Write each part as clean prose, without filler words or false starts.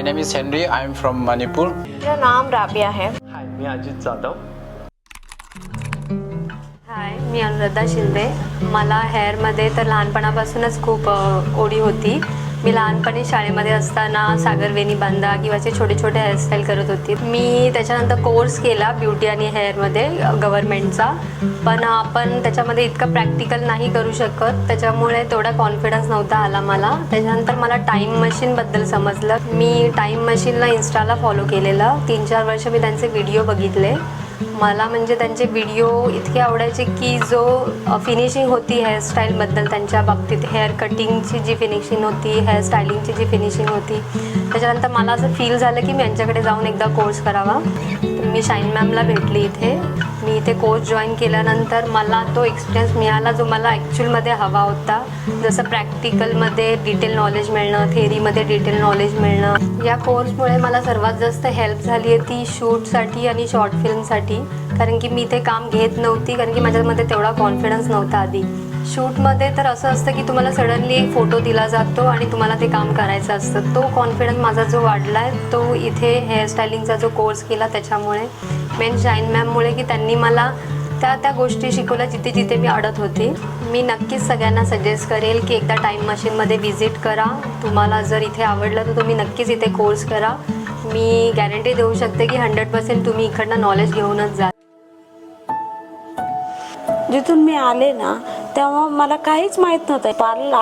My name is Henry. I am from Manipur. मेरा नाम राबिया है. हाय, मी अजित जाधव. हाय, मी अनुराधा शिंदे. मला हेअरमध्ये तर लहानपणापासूनच खूप ओढी होती. मी लहानपणी शाळेमध्ये असताना सागर वेणी बांधा किंवा असे छोटे छोटे हेअरस्टाईल करत होती. मी त्याच्यानंतर कोर्स केला ब्युटी आणि हेअरमध्ये गव्हर्नमेंटचा, पण आपण त्याच्यामध्ये इतकं प्रॅक्टिकल नाही करू शकत, त्याच्यामुळे तेवढा कॉन्फिडन्स नव्हता आला मला. त्याच्यानंतर मला टाईम मशीनबद्दल समजलं. मी टाईम मशीनला इन्स्टाला फॉलो केलेलं. 3-4 वर्ष मी त्यांचे व्हिडिओ बघितले. मला म्हणजे त्यांचे व्हिडिओ इतके आवडायचे की जो फिनिशिंग होती हेअरस्टाईलबद्दल त्यांच्या बाबतीत, हेअर कटिंगची जी फिनिशिंग होती, हेअर स्टायलिंगची जी फिनिशिंग होती, त्याच्यानंतर मला असं फील झालं की मी यांच्याकडे जाऊन एकदा कोर्स करावा. मी शाईन मॅमला भेटली इथे. मी इथे कोर्स जॉईन केल्यानंतर मला तो एक्सपिरियन्स मिळाला जो मला ॲक्च्युअलमध्ये हवा होता. जसं प्रॅक्टिकलमध्ये डिटेल नॉलेज मिळणं, थेअरीमध्ये डिटेल नॉलेज मिळणं. या कोर्समुळे मला सर्वात जास्त हेल्प झाली आहे ती शूटसाठी आणि शॉर्ट फिल्मसाठी, कारण की मी इथे काम घेत नव्हती, कारण की माझ्यामध्ये तेवढा कॉन्फिडन्स नव्हता आधी. शूटमध्ये तर असं असतं की तुम्हाला सडनली एक फोटो दिला जातो आणि तुम्हाला ते काम करायचं असतं. तो कॉन्फिडन्स माझा जो वाढला आहे तो इथे हेअरस्टायलिंगचा जो कोर्स केला त्याच्यामुळे, मेन शाईन मॅममुळे, की त्यांनी मला त्या गोष्टी शिकवल्या जिथे जिथे मी अडत होते. मी नक्कीच सगळ्यांना सजेस्ट करेल की एकदा टाईम मशीनमध्ये व्हिजिट करा. तुम्हाला जर इथे आवडलं तर तुम्ही नक्कीच इथे कोर्स करा. मी गॅरंटी देऊ शकते की 100% तुम्ही इकडनं नॉलेज घेऊनच जा. जिथून मी आले ना तेव्हा मला काहीच माहीत नव्हतं. पार्लर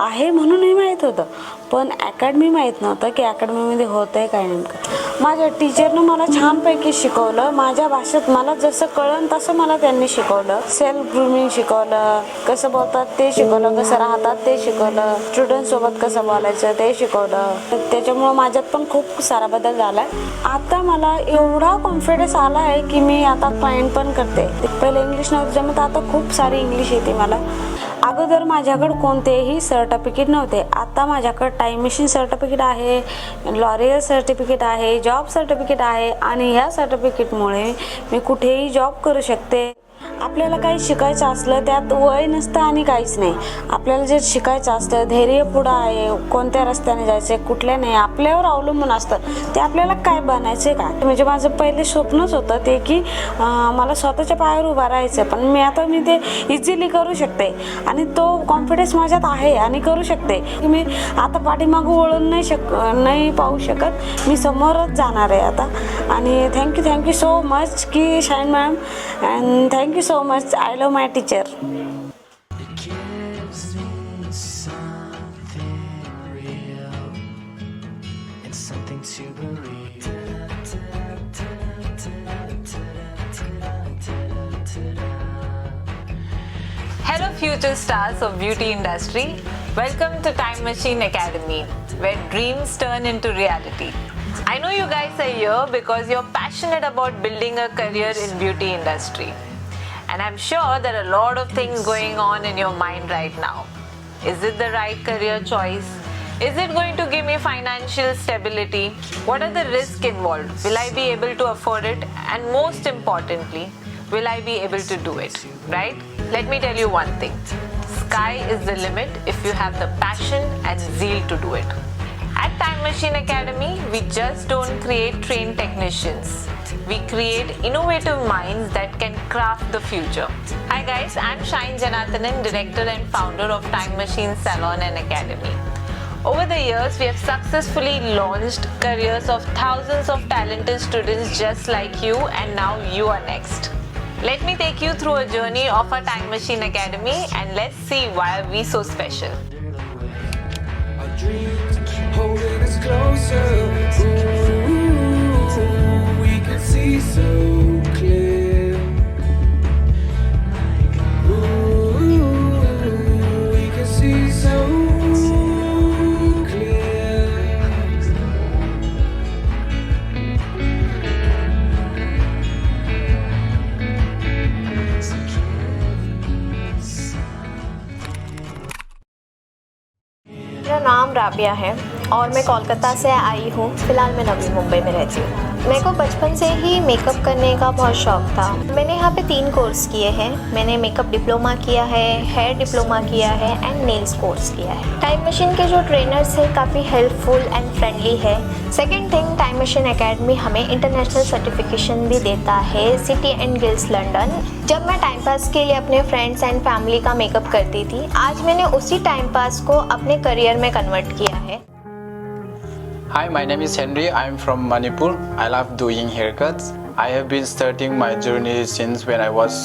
आहे म्हणूनही माहीत होतं, पण अकॅडमी माहीत नव्हतं की अकॅडमीमध्ये होतं आहे काय नेमकं. माझ्या टीचरनं मला छानपैकी शिकवलं. माझ्या भाषेत मला जसं कळलं तसं मला त्यांनी शिकवलं. सेल्फ ग्रूमिंग शिकवलं, कसं बोलतात ते शिकवलं, कसं राहतात ते शिकवलं, स्टुडंटसोबत कसं बोलायचं ते शिकवलं. त्याच्यामुळं माझ्यात पण खूप सारा बदल झाला आहे. आता मला एवढा कॉन्फिडन्स आला आहे की मी आता क्लायंट पण करते. पहिले इंग्लिश नव्हतं जमत, आता खूप सारी इंग्लिश येते मला. अगोदर माझ्याकडे कोणतेही सर्टिफिकेट नव्हते. आता माझ्याकडे टाईम मशीन सर्टिफिकेट आहे, लॉरियल सर्टिफिकेट आहे, जॉब सर्टिफिकेट आहे आणि या सर्टिफिकेटमुळे मी कुठेही जॉब करू शकते. आपल्याला काही शिकायचं असलं त्यात वय नसतं आणि काहीच नाही. आपल्याला जे शिकायचं असतं, धैर्य पुढं आहे, कोणत्या रस्त्याने जायचं कुठल्या नाही, आपल्यावर अवलंबून असतं ते आपल्याला काय बनायचं काय. म्हणजे माझं पहिले स्वप्नच होतं ते की मला स्वतःच्या पायावर उभा राहायचं, पण मी ते इझिली करू शकते आणि तो कॉन्फिडन्स माझ्यात आहे आणि करू शकते. मी आता पाठीमागं वळून नाही पाहू शकत, मी समोरच जाणार आहे आता. आणि थँक्यू सो मच की shine ma'am, and thank you so much. I love my teacher. Hello future stars of beauty industry. Welcome to Time Machine Academy, where dreams turn into reality. I know you guys are here because you're passionate about building a career in beauty industry. And I'm sure there are a lot of things going on in your mind right now. Is it the right career choice? Is it going to give me financial stability? What are the risks involved? Will I be able to afford it? And most importantly, will I be able to do it? Right? Let me tell you one thing. Sky is the limit if you have the passion and zeal to do it. At Time Machine Academy, we just don't create trained technicians. We create innovative minds that can craft the future. Hi guys, I'm Shine Janathanan, director and founder of Time Machine Salon and Academy. Over the years, we have successfully launched careers of thousands of talented students just like you, and now you are next. Let me take you through a journey of our Time Machine Academy and let's see why are we so special. Holding us closer, ooh, we can see so clear. Ooh, we can see so clear. मेरा नाम राबिया है और मैं कोलकाता से आई हूँ. फ़िलहाल मैं नवी मुंबई में रहती हूँ. मेरे को बचपन से ही मेकअप करने का बहुत शौक़ था। मैंने यहाँ पे 3 कोर्स किए हैं। मैंने मेकअप डिप्लोमा किया है, हेयर डिप्लोमा किया है एंड नेल्स कोर्स किया है। टाइम मशीन के जो ट्रेनर्स हैं काफ़ी हेल्पफुल एंड फ्रेंडली है। Second thing, time machine academy हमें इंटरनेशनल सर्टिफिकेशन भी देता है, सिटी एंड गिल्ड्स लंदन। जब मैं टाइम पास के लिए अपने फ्रेंड्स एंड फैमिली का मेकअप करती थी, आज मैंने उसी टाइम पास को अपने करियर में कन्वर्ट किया है। Hi, my name is Henry. I'm from Manipur. I love doing haircuts. I have been starting my journey since when I was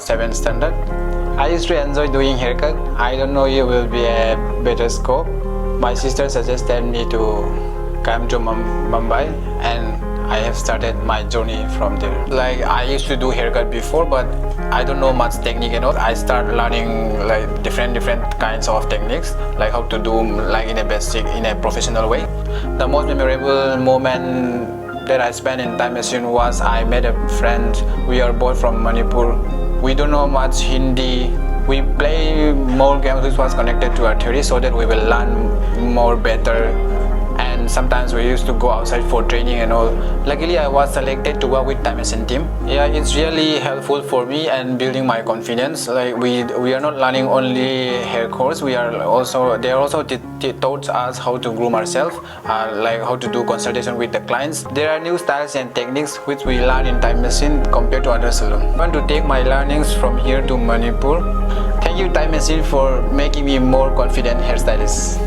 7th standard. I used to enjoy doing haircut. I don't know it will be a better scope. My sister suggested me to come to Mumbai and I have started my journey from there. Like I used to do haircut before, but I don't know much technique and all. I start learning like different kinds of techniques, like how to do like in a basic, in a professional way. The most memorable moment that I spent in time machine was I met a friend. We are both from Manipur. We don't know much Hindi. We play more games which was connected to our theory so that we will learn more better. And sometimes we used to go outside for training and all. Luckily I was selected to work with time machine team. Yeah, it's really helpful for me and building my confidence. Like we are not learning only hair course. We are also, they are also taught us how to groom ourselves, like how to do consultation with the clients. There are new styles and techniques which we learn in time machine compared to other salon. I want to take my learnings from here to Manipur. Thank you time machine for making me more confident hairstylist.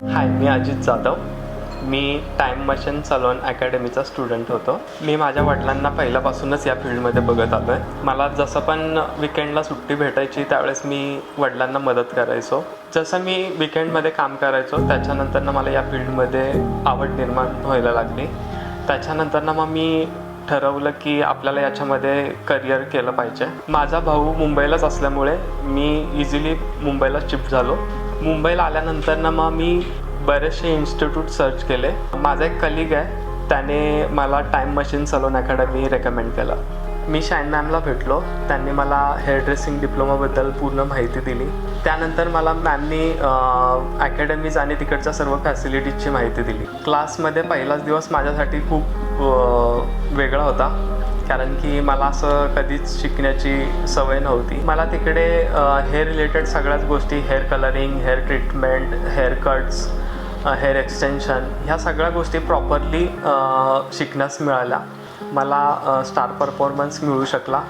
Hi, me Ajit Jadhav. Me time machine salon अकॅडमीचा student होतो. मी माझ्या वडिलांना पहिल्यापासूनच या फील्डमध्ये बघत आलो आहे. मला जसं पण विकेंडला सुट्टी भेटायची त्यावेळेस मी वडिलांना मदत करायचो. जसं मी विकेंडमध्ये काम करायचो त्याच्यानंतर मला या फील्डमध्ये आवड निर्माण व्हायला लागली. त्याच्यानंतर मग मी ठरवलं की आपल्याला याच्यामध्ये करिअर केलं पाहिजे. माझा भाऊ मुंबईलाच असल्यामुळे मी इझिली मुंबईला शिफ्ट झालो. मुंबईला आल्यानंतर मग मी बरेचसे इन्स्टिट्यूट सर्च केले. माझा एक कलिग आहे, त्याने मला time machine salon academy recommend केलं. मी शाईन मॅमला भेटलो. त्यांनी मला हेअर ड्रेसिंग डिप्लोमाबद्दल पूर्ण माहिती दिली. त्यानंतर मला मॅमनी अकॅडमीज आणि तिकडच्या सर्व फॅसिलिटीजची माहिती दिली. क्लासमध्ये पहिलाच दिवस माझ्यासाठी खूप वेगळा होता, कारण की मला असं कधीच शिकण्याची सवय नव्हती. मला तिकडे हेअर रिलेटेड सगळ्याच गोष्टी, hair colouring, hair treatment, hair cuts, hair extension, ह्या सगळ्या गोष्टी प्रॉपरली शिकण्यास मिळाल्या. मला स्टार परफॉर्मन्स मिळू शकला.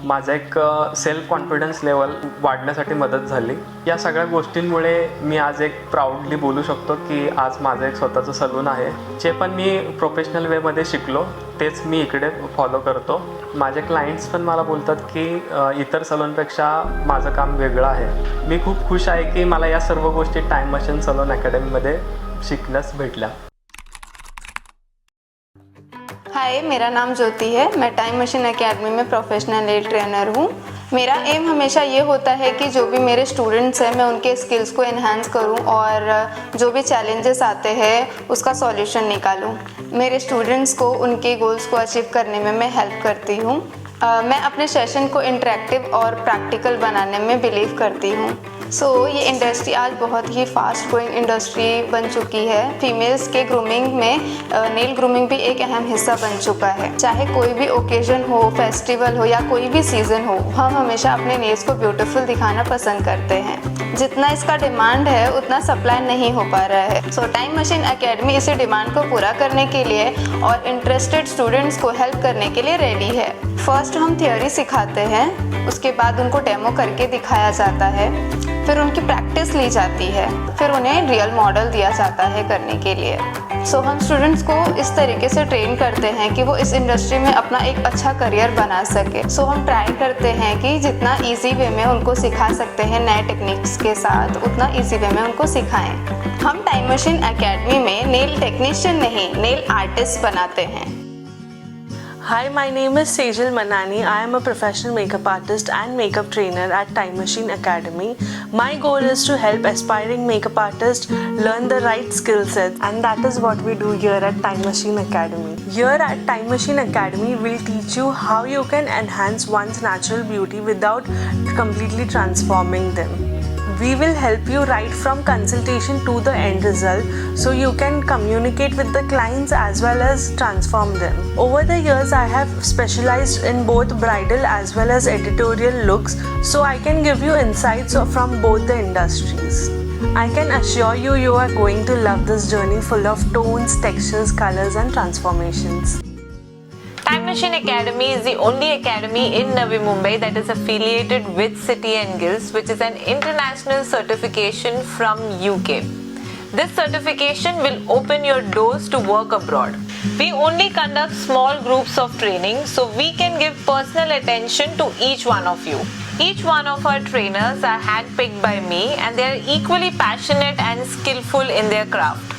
माझा एक सेल्फ कॉन्फिडन्स लेवल वाढण्यासाठी मदत झाली. या सगळ्या गोष्टींमुळे मी आज एक प्राऊडली बोलू शकतो की आज माझं एक स्वतःचं सलून आहे. जे पण मी प्रोफेशनल वेमध्ये शिकलो तेच मी इकडे फॉलो करतो. माझे क्लायंट्स पण मला बोलतात की इतर सलूनपेक्षा माझं काम वेगळं आहे. मी खूप खुश आहे की मला या सर्व गोष्टी टाईम मशीन सलून अकॅडमीमध्ये शिकण्यास भेटल्या. हाय, मेरा नाम ज्योति है. मैं टाइम मशीन एकेडमी में प्रोफेशनल नेल ट्रेनर हूँ. मेरा एम हमेशा ये होता है कि जो भी मेरे स्टूडेंट्स हैं मैं उनके स्किल्स को एनहांस करूँ और जो भी चैलेंजेस आते हैं उसका सॉल्यूशन निकालूँ. मेरे स्टूडेंट्स को उनके गोल्स को अचीव करने में मैं हेल्प करती हूँ. मैं अपने सेशन को इंटरेक्टिव और प्रैक्टिकल बनाने में बिलीव करती हूँ. ये इंडस्ट्री आज बहुत ही फास्ट ग्रोइंग इंडस्ट्री बन चुकी है. फीमेल्स के ग्रूमिंग में नेल ग्रूमिंग भी एक अहम हिस्सा बन चुका है. चाहे कोई भी ओकेजन हो, फेस्टिवल हो या कोई भी सीज़न हो, हम हमेशा अपने नेल्स को ब्यूटीफुल दिखाना पसंद करते हैं. जितना इसका डिमांड है उतना सप्लाई नहीं हो पा रहा है. टाइम मशीन एकेडमी इसी डिमांड को पूरा करने के लिए और इंटरेस्टेड स्टूडेंट्स को हेल्प करने के लिए रेडी है. फर्स्ट हम थियोरी सिखाते हैं, उसके बाद उनको डेमो करके दिखाया जाता है, फिर उनकी प्रैक्टिस ली जाती है, फिर उन्हें रियल मॉडल दिया जाता है करने के लिए. हम स्टूडेंट्स को इस तरीके से ट्रेन करते हैं कि वो इस इंडस्ट्री में अपना एक अच्छा करियर बना सके. हम ट्राई करते हैं कि जितना इजी वे में उनको सिखा सकते हैं नए टेक्निक्स के साथ, उतना इजी वे में उनको सिखाएं. हम टाइम मशीन एकेडमी में नेल टेक्नीशियन नहीं, नेल आर्टिस्ट बनाते हैं. Hi, my name is Sejal Manani. I am a professional makeup artist and makeup trainer at Time Machine Academy. My goal is to help aspiring makeup artists learn the right skill sets, and that is what we do here at Time Machine Academy. Here at Time Machine Academy, we'll teach you how you can enhance one's natural beauty without completely transforming them. We will help you right from consultation to the end result, so you can communicate with the clients as well as transform them. Over the years, I have specialized in both bridal as well as editorial looks, so I can give you insights from both the industries. I can assure you, you are going to love this journey full of tones, textures, colors and transformations. Time Machine Academy is the only academy in Navi Mumbai that is affiliated with City and Guilds, which is an international certification from UK. This certification will open your doors to work abroad. We only conduct small groups of training, so we can give personal attention to each one of you. Each one of our trainers are handpicked by me, and they are equally passionate and skillful in their craft.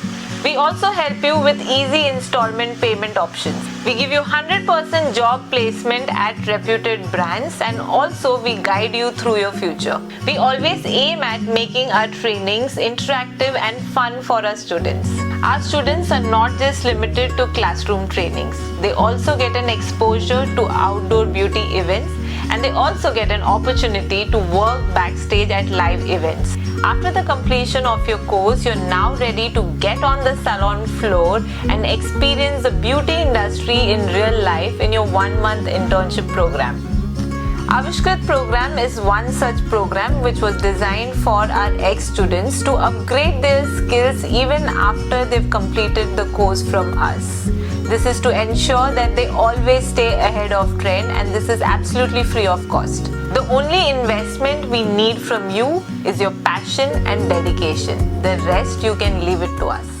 We also help you with easy installment payment options. We give you 100% job placement at reputed brands, and also we guide you through your future. We always aim at making our trainings interactive and fun for our students. Our students are not just limited to classroom trainings. They also get an exposure to outdoor beauty events, and they also get an opportunity to work backstage at live events. After the completion of your course, you're now ready to get on the salon floor and experience the beauty industry in real life in your 1-month internship program. Avishkrit program is one such program which was designed for our ex-students to upgrade their skills even after they've completed the course from us. This is to ensure that they always stay ahead of trend, and this is absolutely free of cost. The only investment we need from you is your passion and dedication. The rest you can leave it to us.